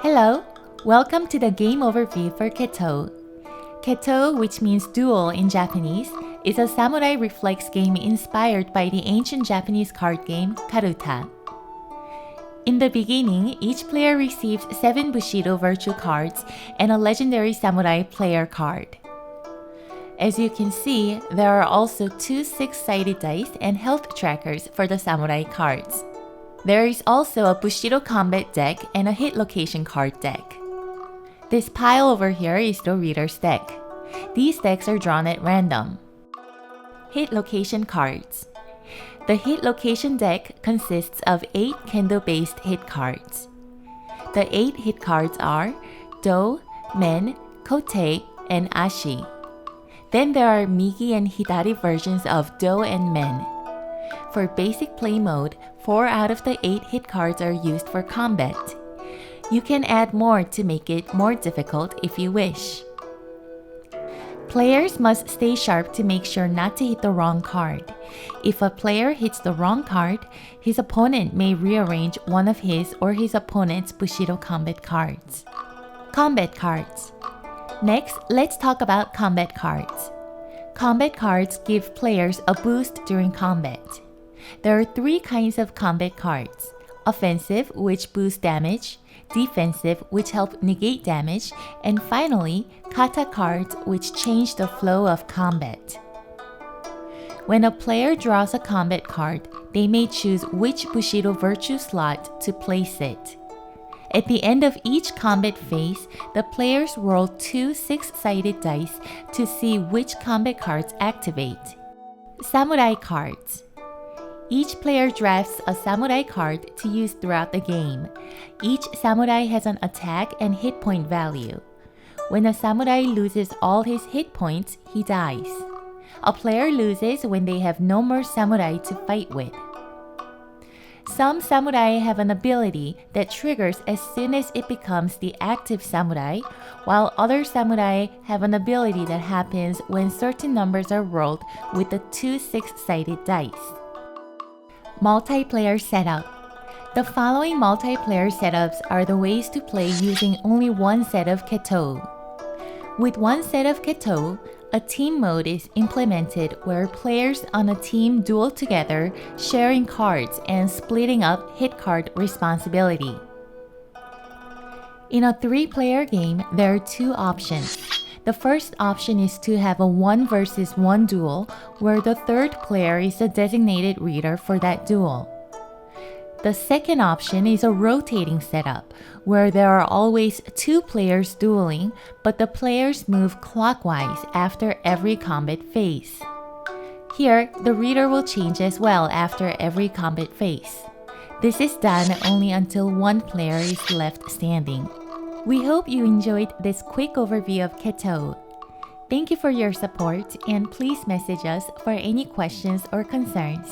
Hello, welcome to the game overview for Kettou. Kettou, which means duel in Japanese, is a samurai reflex game inspired by the ancient Japanese card game Karuta. In the beginning, each player receives 7 Bushido virtue cards and a legendary samurai player card. As you can see, there are also 2 6-sided dice and health trackers for the samurai cards. There is also a Bushido combat deck and a hit location card deck. This pile over here is the reader's deck. These decks are drawn at random. Hit location cards. The hit location deck consists of 8 kendo-based hit cards. The 8 hit cards are Do, Men, Kote, and Ashi. Then there are Migi and Hidari versions of Do and Men. For basic play mode, 4 out of the 8 hit cards are used for combat. You can add more to make it more difficult if you wish. Players must stay sharp to make sure not to hit the wrong card. If a player hits the wrong card, his opponent may rearrange one of his or his opponent's Bushido combat cards. Combat cards. Next, let's talk about combat cards. Combat cards give players a boost during combat. There are 3 kinds of combat cards: offensive, which boosts damage, defensive, which help negate damage, and finally, kata cards, which change the flow of combat. When a player draws a combat card, they may choose which Bushido virtue slot to place it. At the end of each combat phase, the players roll 2 6-sided dice to see which combat cards activate. Samurai cards. Each player drafts a samurai card to use throughout the game. Each samurai has an attack and hit point value. When a samurai loses all his hit points, he dies. A player loses when they have no more samurai to fight with. Some samurai have an ability that triggers as soon as it becomes the active samurai, while other samurai have an ability that happens when certain numbers are rolled with the 2 6-sided dice. Multiplayer setup. The following multiplayer setups are the ways to play using only one set of Kettou. With one set of Kettou, a team mode is implemented where players on a team duel together, sharing cards and splitting up hit card responsibility. In a 3-player game, there are 2 options. The first option is to have a 1 versus 1 duel, where the 3rd player is the designated reader for that duel. The second option is a rotating setup, where there are always 2 players dueling, but the players move clockwise after every combat phase. Here, the reader will change as well after every combat phase. This is done only until 1 player is left standing. We hope you enjoyed this quick overview of Kettou. Thank you for your support, and please message us for any questions or concerns.